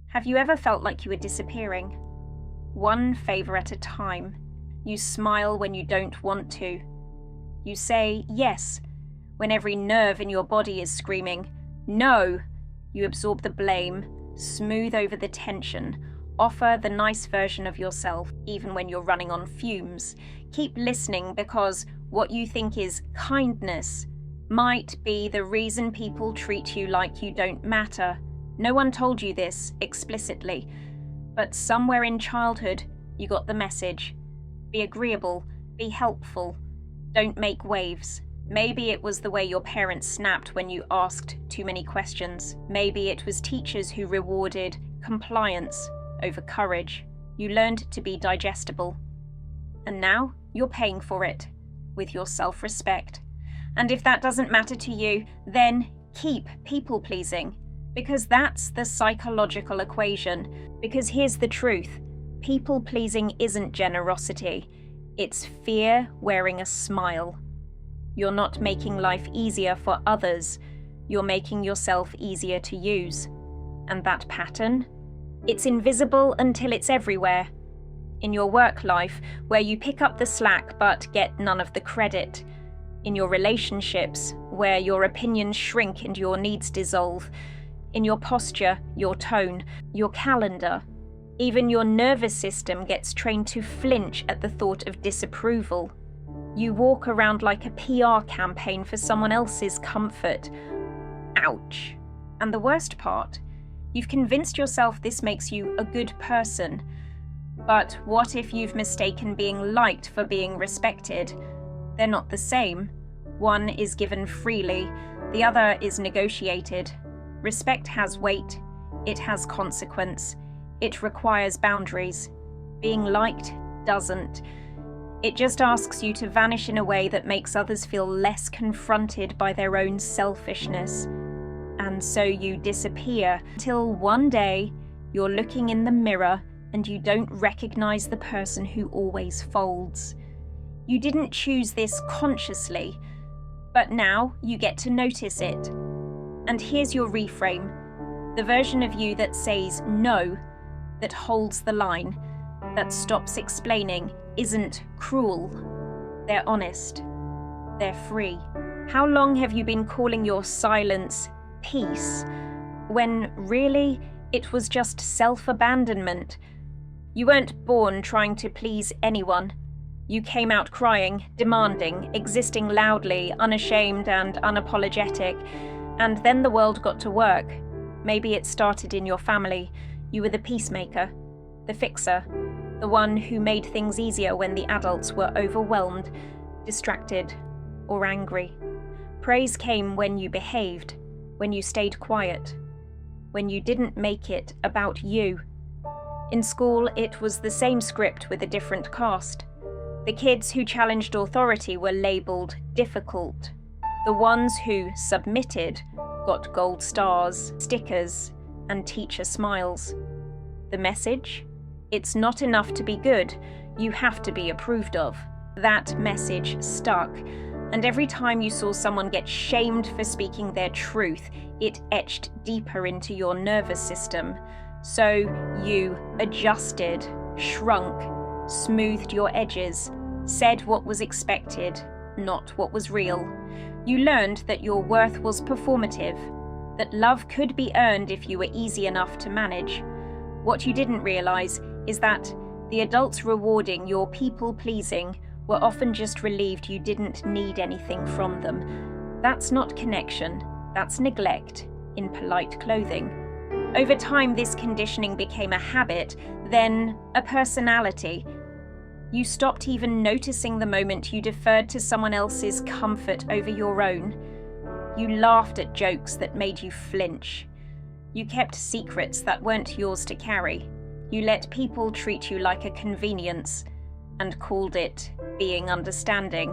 Have you ever felt like you were disappearing? One favour at a time. You smile when you don't want to. You say yes when every nerve in your body is screaming no. You absorb the blame, smooth over the tension, offer the nice version of yourself even when you're running on fumes. Keep listening because what you think is kindness might be the reason people treat you like you don't matter. No one told you this explicitly, but somewhere in childhood you got the message. Be agreeable, be helpful, don't make waves. Maybe it was the way your parents snapped when you asked too many questions. Maybe it was teachers who rewarded compliance over courage. You learned to be digestible. And now you're paying for it with your self-respect. And if that doesn't matter to you, then keep people-pleasing. Because that's the psychological equation. Because here's the truth. People-pleasing isn't generosity. It's fear wearing a smile. You're not making life easier for others. You're making yourself easier to use. And that pattern? It's invisible until it's everywhere. In your work life, where you pick up the slack but get none of the credit. In your relationships, where your opinions shrink and your needs dissolve. In your posture, your tone, your calendar. Even your nervous system gets trained to flinch at the thought of disapproval. You walk around like a PR campaign for someone else's comfort. Ouch. And the worst part, you've convinced yourself this makes you a good person. But what if you've mistaken being liked for being respected? They're not the same. One is given freely, the other is negotiated. Respect has weight, it has consequence, it requires boundaries. Being liked doesn't. It just asks you to vanish in a way that makes others feel less confronted by their own selfishness. And so you disappear until one day you're looking in the mirror and you don't recognize the person who always folds. You didn't choose this consciously, but now you get to notice it. And here's your reframe, the version of you that says no, that holds the line, that stops explaining, isn't cruel. They're honest. They're free. How long have you been calling your silence peace, when really it was just self-abandonment? You weren't born trying to please anyone. You came out crying, demanding, existing loudly, unashamed and unapologetic. And then the world got to work. Maybe it started in your family. You were the peacemaker, the fixer, the one who made things easier when the adults were overwhelmed, distracted, or angry. Praise came when you behaved, when you stayed quiet, when you didn't make it about you. In school, it was the same script with a different cast. The kids who challenged authority were labelled difficult. The ones who submitted got gold stars, stickers, and teacher smiles. The message? It's not enough to be good, you have to be approved of. That message stuck, and every time you saw someone get shamed for speaking their truth, it etched deeper into your nervous system. So you adjusted, shrunk, smoothed your edges, said what was expected, not what was real. You learned that your worth was performative, that love could be earned if you were easy enough to manage. What you didn't realize is that the adults rewarding your people-pleasing were often just relieved you didn't need anything from them. That's not connection, that's neglect, in polite clothing. Over time, this conditioning became a habit, then a personality. You stopped even noticing the moment you deferred to someone else's comfort over your own. You laughed at jokes that made you flinch. You kept secrets that weren't yours to carry. You let people treat you like a convenience and called it being understanding.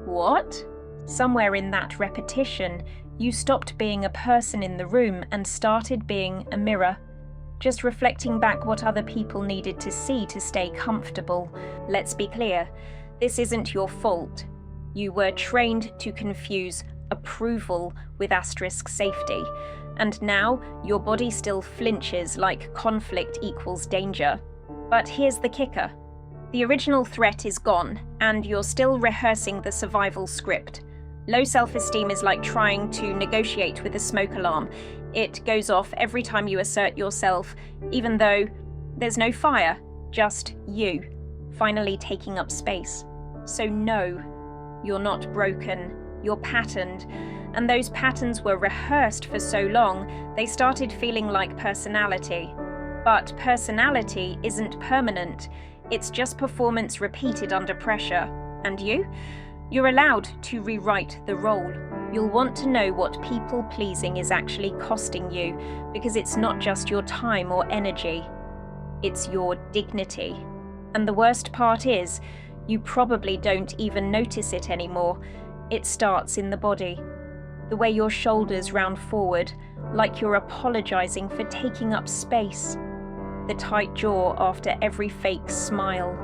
What? Somewhere in that repetition, you stopped being a person in the room and started being a mirror, just reflecting back what other people needed to see to stay comfortable. Let's be clear, this isn't your fault. You were trained to confuse approval with * safety, And now, your body still flinches like conflict equals danger. But here's the kicker. The original threat is gone, and you're still rehearsing the survival script. Low self-esteem is like trying to negotiate with a smoke alarm. It goes off every time you assert yourself, even though there's no fire, just you, finally taking up space. So no, you're not broken, you're patterned, and those patterns were rehearsed for so long, they started feeling like personality. But personality isn't permanent, it's just performance repeated under pressure. And you? You're allowed to rewrite the role. You'll want to know what people-pleasing is actually costing you, because it's not just your time or energy, it's your dignity. And the worst part is, you probably don't even notice it anymore. It starts in the body. The way your shoulders round forward, like you're apologizing for taking up space. The tight jaw after every fake smile.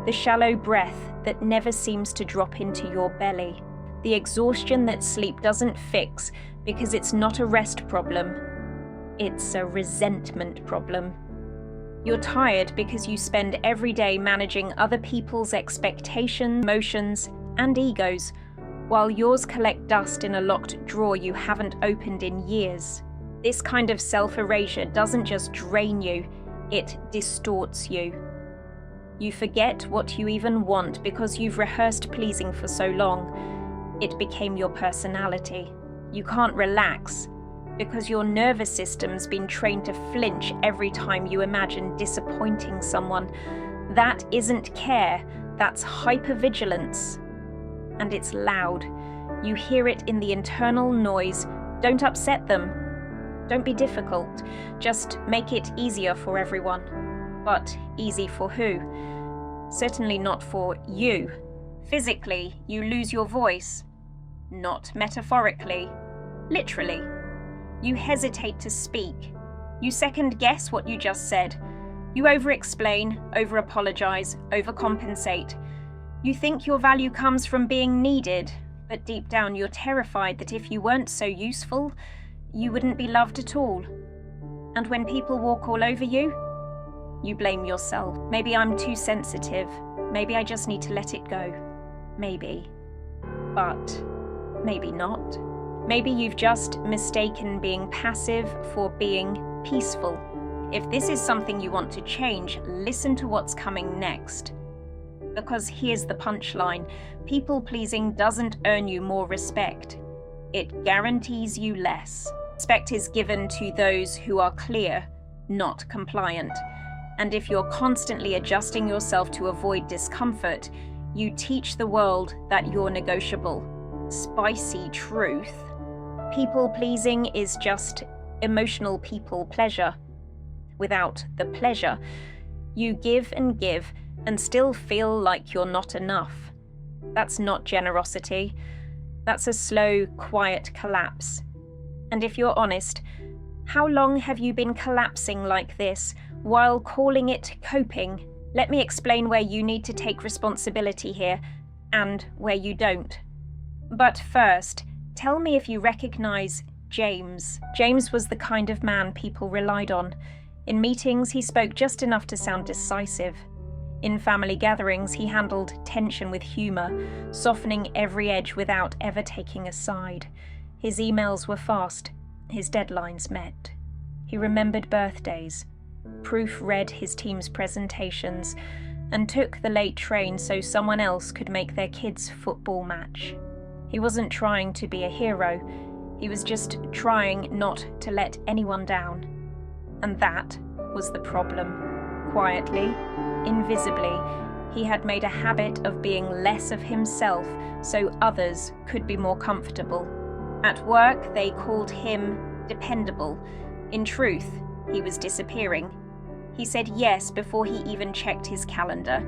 The shallow breath that never seems to drop into your belly. The exhaustion that sleep doesn't fix because it's not a rest problem. It's a resentment problem. You're tired because you spend every day managing other people's expectations, emotions, and egos, while yours collect dust in a locked drawer you haven't opened in years. This kind of self-erasure doesn't just drain you, it distorts you. You forget what you even want because you've rehearsed pleasing for so long. It became your personality. You can't relax because your nervous system's been trained to flinch every time you imagine disappointing someone. That isn't care, that's hypervigilance. And it's loud. You hear it in the internal noise. Don't upset them. Don't be difficult. Just make it easier for everyone. But easy for who? Certainly not for you. Physically, you lose your voice. Not metaphorically. Literally. You hesitate to speak. You second-guess what you just said. You over-explain, over-apologize, overcompensate. You think your value comes from being needed, but deep down you're terrified that if you weren't so useful, you wouldn't be loved at all. And when people walk all over you, you blame yourself. Maybe I'm too sensitive. Maybe I just need to let it go. Maybe. But maybe not. Maybe you've just mistaken being passive for being peaceful. If this is something you want to change, listen to what's coming next. Because here's the punchline. People-pleasing doesn't earn you more respect. It guarantees you less. Respect is given to those who are clear, not compliant. And if you're constantly adjusting yourself to avoid discomfort, you teach the world that you're negotiable. Spicy truth. People-pleasing is just emotional people pleasure. Without the pleasure, you give and still feel like you're not enough. That's not generosity. That's a slow, quiet collapse. And if you're honest, how long have you been collapsing like this while calling it coping? Let me explain where you need to take responsibility here and where you don't. But first, tell me if you recognize James. James was the kind of man people relied on. In meetings, he spoke just enough to sound decisive. In family gatherings, he handled tension with humor, softening every edge without ever taking a side. His emails were fast, his deadlines met. He remembered birthdays, proofread his team's presentations, and took the late train so someone else could make their kid's football match. He wasn't trying to be a hero, he was just trying not to let anyone down. And that was the problem. Quietly, invisibly, he had made a habit of being less of himself so others could be more comfortable. At work, they called him dependable. In truth, he was disappearing. He said yes before he even checked his calendar.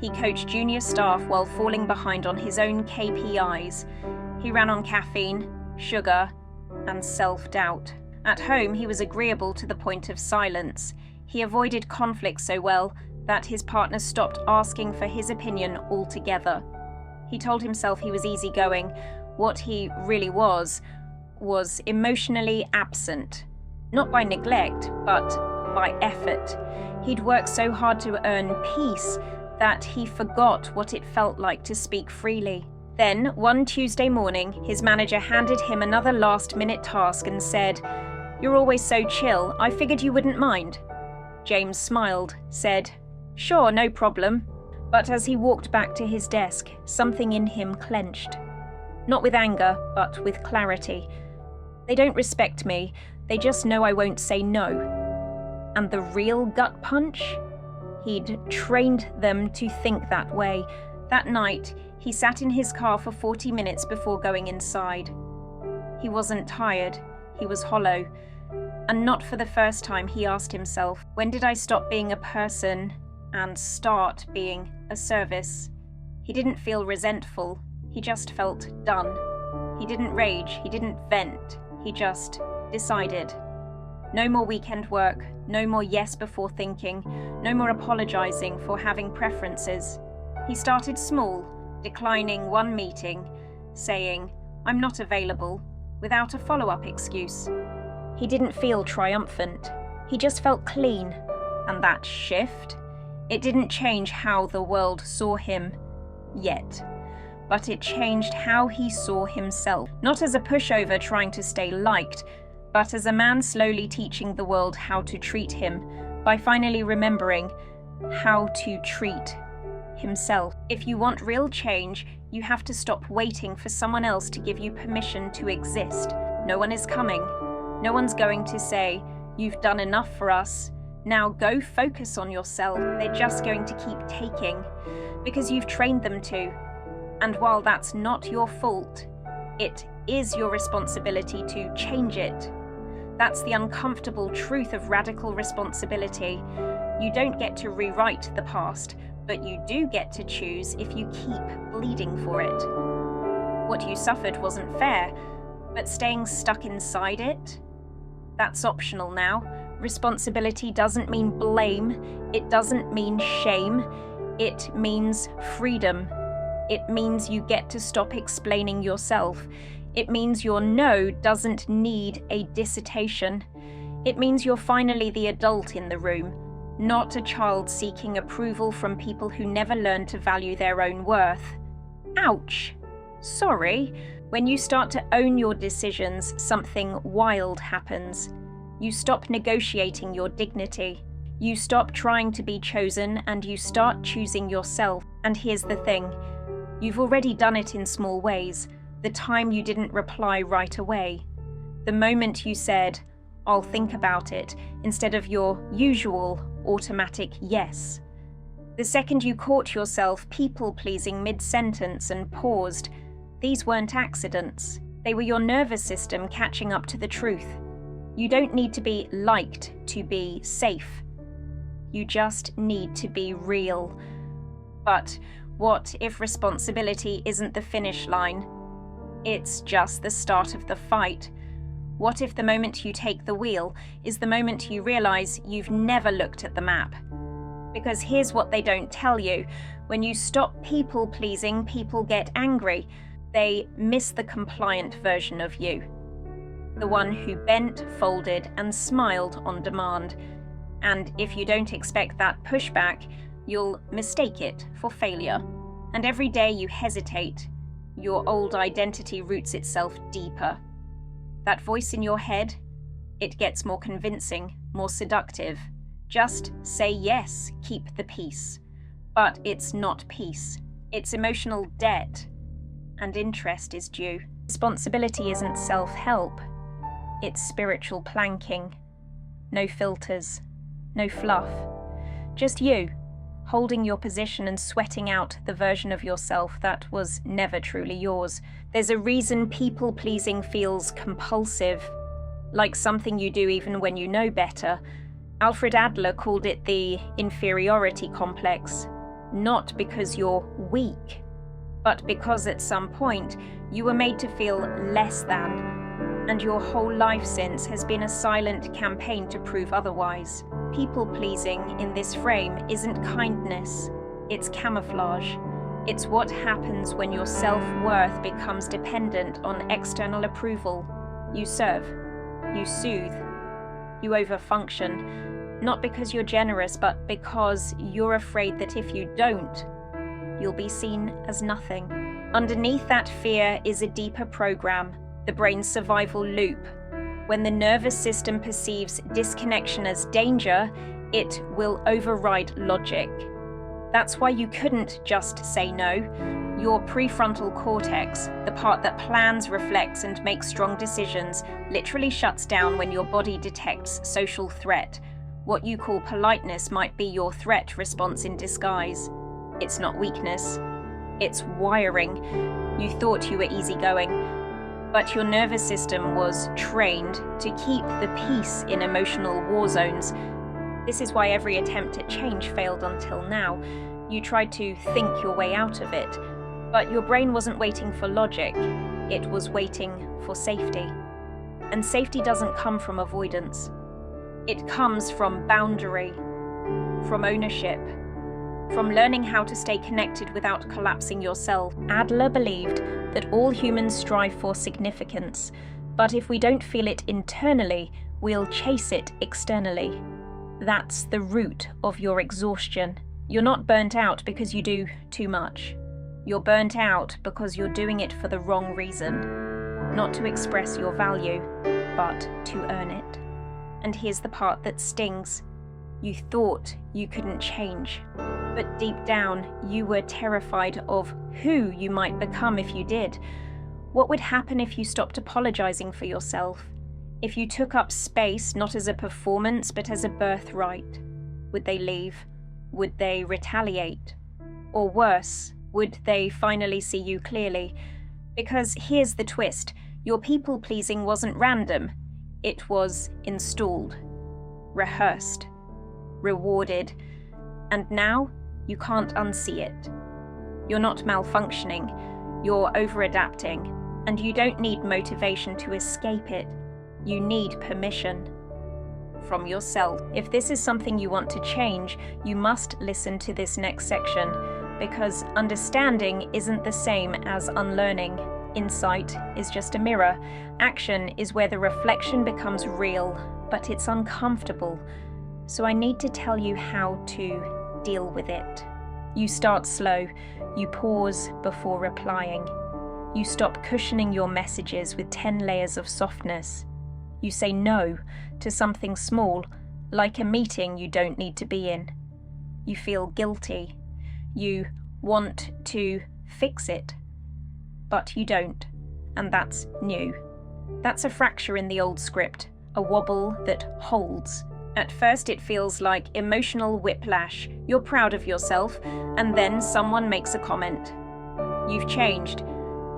He coached junior staff while falling behind on his own KPIs. He ran on caffeine, sugar, and self-doubt. At home, he was agreeable to the point of silence. He avoided conflict so well that his partner stopped asking for his opinion altogether. He told himself he was easygoing. What he really was was emotionally absent. Not by neglect, but by effort. He'd worked so hard to earn peace that he forgot what it felt like to speak freely. Then, one Tuesday morning, his manager handed him another last-minute task and said, "You're always so chill, I figured you wouldn't mind." James smiled, said, "Sure, no problem." But as he walked back to his desk, something in him clenched. Not with anger, but with clarity. They don't respect me, they just know I won't say no. And the real gut punch? He'd trained them to think that way. That night, he sat in his car for 40 minutes before going inside. He wasn't tired, he was hollow. And not for the first time, he asked himself, when did I stop being a person and start being a service? He didn't feel resentful, he just felt done. He didn't rage, he didn't vent, he just decided. No more weekend work, no more yes before thinking, no more apologizing for having preferences. He started small, declining one meeting, saying, "I'm not available," without a follow-up excuse. He didn't feel triumphant, he just felt clean. And that shift, it didn't change how the world saw him, yet. But it changed how he saw himself, not as a pushover trying to stay liked, but as a man slowly teaching the world how to treat him, by finally remembering how to treat himself. If you want real change, you have to stop waiting for someone else to give you permission to exist. No one is coming. No one's going to say, "You've done enough for us. Now go focus on yourself." They're just going to keep taking, because you've trained them to. And while that's not your fault, it is your responsibility to change it. That's the uncomfortable truth of radical responsibility. You don't get to rewrite the past, but you do get to choose if you keep bleeding for it. What you suffered wasn't fair, but staying stuck inside it? That's optional now. Responsibility doesn't mean blame, it doesn't mean shame, it means freedom. It means you get to stop explaining yourself. It means your no doesn't need a dissertation. It means you're finally the adult in the room, not a child seeking approval from people who never learned to value their own worth. Ouch! Sorry. When you start to own your decisions, something wild happens. You stop negotiating your dignity. You stop trying to be chosen and you start choosing yourself. And here's the thing. You've already done it in small ways. The time you didn't reply right away. The moment you said, "I'll think about it," instead of your usual automatic yes. The second you caught yourself people-pleasing mid-sentence and paused, these weren't accidents. They were your nervous system catching up to the truth. You don't need to be liked to be safe. You just need to be real. But what if responsibility isn't the finish line? It's just the start of the fight. What if the moment you take the wheel is the moment you realize you've never looked at the map? Because here's what they don't tell you. When you stop people-pleasing, people get angry. They miss the compliant version of you. The one who bent, folded, and smiled on demand. And if you don't expect that pushback, you'll mistake it for failure. And every day you hesitate, your old identity roots itself deeper. That voice in your head, it gets more convincing, more seductive. Just say yes, keep the peace. But it's not peace. It's emotional debt, and interest is due. Responsibility isn't self-help. It's spiritual planking. No filters, no fluff. Just you, holding your position and sweating out the version of yourself that was never truly yours. There's a reason people-pleasing feels compulsive, like something you do even when you know better. Alfred Adler called it the inferiority complex, not because you're weak, but because at some point you were made to feel less than, and your whole life since has been a silent campaign to prove otherwise. People-pleasing in this frame isn't kindness, it's camouflage. It's what happens when your self-worth becomes dependent on external approval. You serve. You soothe. You overfunction, not because you're generous, but because you're afraid that if you don't, you'll be seen as nothing. Underneath that fear is a deeper program, the brain's survival loop. When the nervous system perceives disconnection as danger, it will override logic. That's why you couldn't just say no. Your prefrontal cortex, the part that plans, reflects, and makes strong decisions, literally shuts down when your body detects social threat. What you call politeness might be your threat response in disguise. It's not weakness. It's wiring. You thought you were easygoing, but your nervous system was trained to keep the peace in emotional war zones. This is why every attempt at change failed until now. You tried to think your way out of it, but your brain wasn't waiting for logic. It was waiting for safety. And safety doesn't come from avoidance. It comes from boundary, from ownership, from learning how to stay connected without collapsing yourself. Adler believed that all humans strive for significance, but if we don't feel it internally, we'll chase it externally. That's the root of your exhaustion. You're not burnt out because you do too much. You're burnt out because you're doing it for the wrong reason. Not to express your value, but to earn it. And here's the part that stings. You thought you couldn't change, but deep down you were terrified of who you might become if you did. What would happen if you stopped apologizing for yourself? If you took up space not as a performance but as a birthright? Would they leave? Would they retaliate? Or worse, would they finally see you clearly? Because here's the twist. Your people-pleasing wasn't random. It was installed, rehearsed, rewarded, and now you can't unsee it. You're not malfunctioning, you're over-adapting, and you don't need motivation to escape it. You need permission from yourself. If this is something you want to change, you must listen to this next section, because understanding isn't the same as unlearning. Insight is just a mirror. Action is where the reflection becomes real, but it's uncomfortable. So I need to tell you how to deal with it. You start slow. You pause before replying. You stop cushioning your messages with 10 layers of softness. You say no to something small, like a meeting you don't need to be in. You feel guilty. You want to fix it, but you don't, and that's new. That's a fracture in the old script, a wobble that holds. At first it feels like emotional whiplash. You're proud of yourself, and then someone makes a comment. You've changed.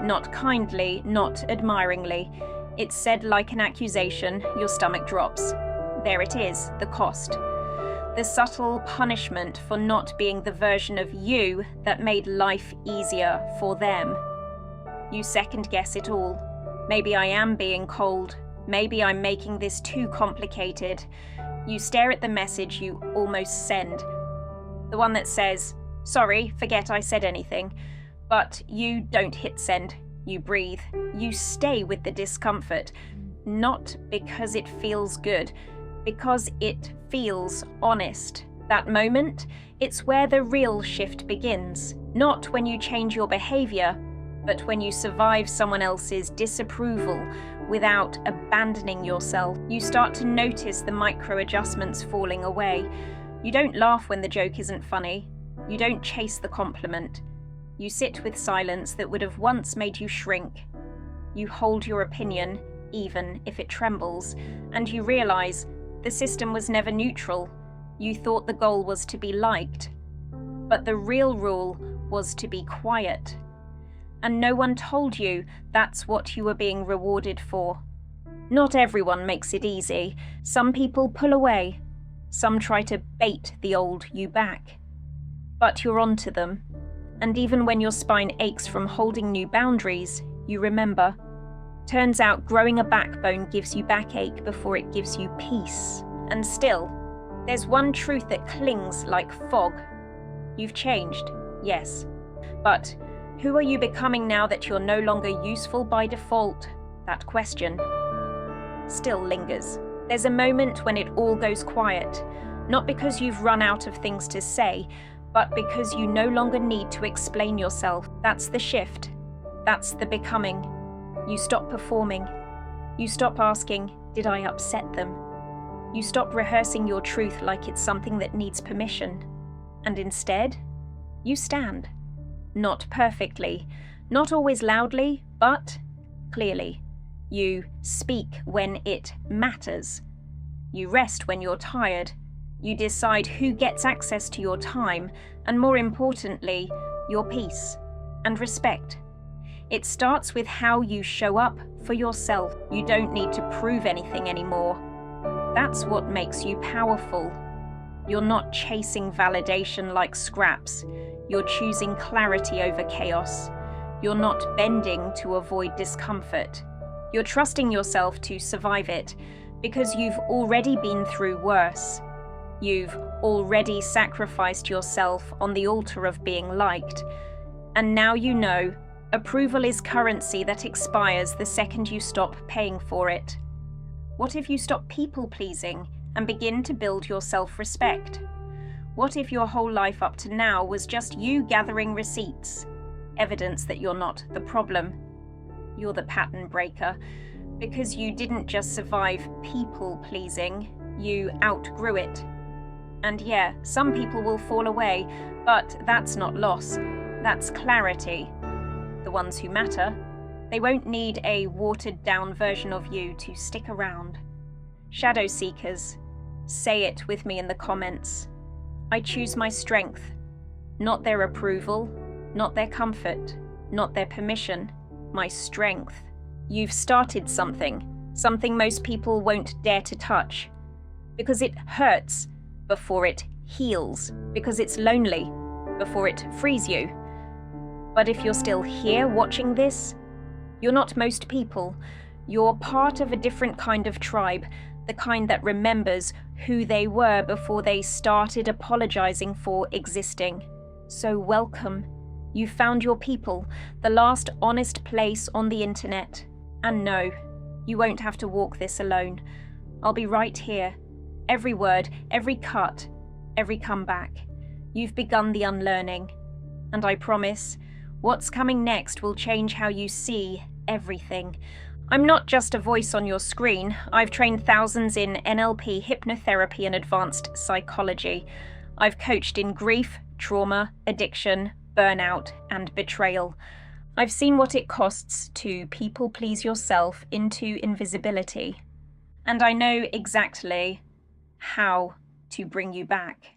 Not kindly, not admiringly. It's said like an accusation, your stomach drops. There it is, the cost. The subtle punishment for not being the version of you that made life easier for them. You second-guess it all. Maybe I am being cold. Maybe I'm making this too complicated. You stare at the message you almost send. The one that says, "Sorry, forget I said anything." But you don't hit send. You breathe. You stay with the discomfort. Not because it feels good, because it feels honest. That moment, it's where the real shift begins. Not when you change your behavior, but when you survive someone else's disapproval without abandoning yourself. You start to notice the micro adjustments falling away. You don't laugh when the joke isn't funny. You don't chase the compliment. You sit with silence that would have once made you shrink. You hold your opinion, even if it trembles, and you realize the system was never neutral. You thought the goal was to be liked, but the real rule was to be quiet. And no one told you that's what you were being rewarded for. Not everyone makes it easy. Some people pull away. Some try to bait the old you back. But you're onto them. And even when your spine aches from holding new boundaries, you remember. Turns out growing a backbone gives you backache before it gives you peace. And still, there's one truth that clings like fog. You've changed, yes. But who are you becoming now that you're no longer useful by default? That question, still lingers. There's a moment when it all goes quiet, not because you've run out of things to say, but because you no longer need to explain yourself. That's the shift. That's the becoming. You stop performing. You stop asking, did I upset them? You stop rehearsing your truth like it's something that needs permission. And instead, you stand. Not perfectly, not always loudly, but clearly. You speak when it matters. You rest when you're tired. You decide who gets access to your time, and more importantly, your peace and respect. It starts with how you show up for yourself. You don't need to prove anything anymore. That's what makes you powerful. You're not chasing validation like scraps. You're choosing clarity over chaos. You're not bending to avoid discomfort. You're trusting yourself to survive it because you've already been through worse. You've already sacrificed yourself on the altar of being liked. And now you know, approval is currency that expires the second you stop paying for it. What if you stop people-pleasing and begin to build your self-respect? What if your whole life up to now was just you gathering receipts? Evidence that you're not the problem. You're the pattern breaker. Because you didn't just survive people-pleasing, you outgrew it. And yeah, some people will fall away, but that's not loss. That's clarity. The ones who matter. They won't need a watered-down version of you to stick around. Shadow seekers, say it with me in the comments. I choose my strength, not their approval, not their comfort, not their permission, my strength. You've started something most people won't dare to touch. Because it hurts before it heals, because it's lonely before it frees you. But if you're still here watching this, you're not most people. You're part of a different kind of tribe, the kind that remembers who they were before they started apologizing for existing. So welcome. You found your people, the last honest place on the internet. And no, you won't have to walk this alone. I'll be right here. Every word, every cut, every comeback. You've begun the unlearning. And I promise, what's coming next will change how you see everything. I'm not just a voice on your screen. I've trained thousands in NLP, hypnotherapy, and advanced psychology. I've coached in grief, trauma, addiction, burnout, and betrayal. I've seen what it costs to people-please yourself into invisibility. And I know exactly how to bring you back.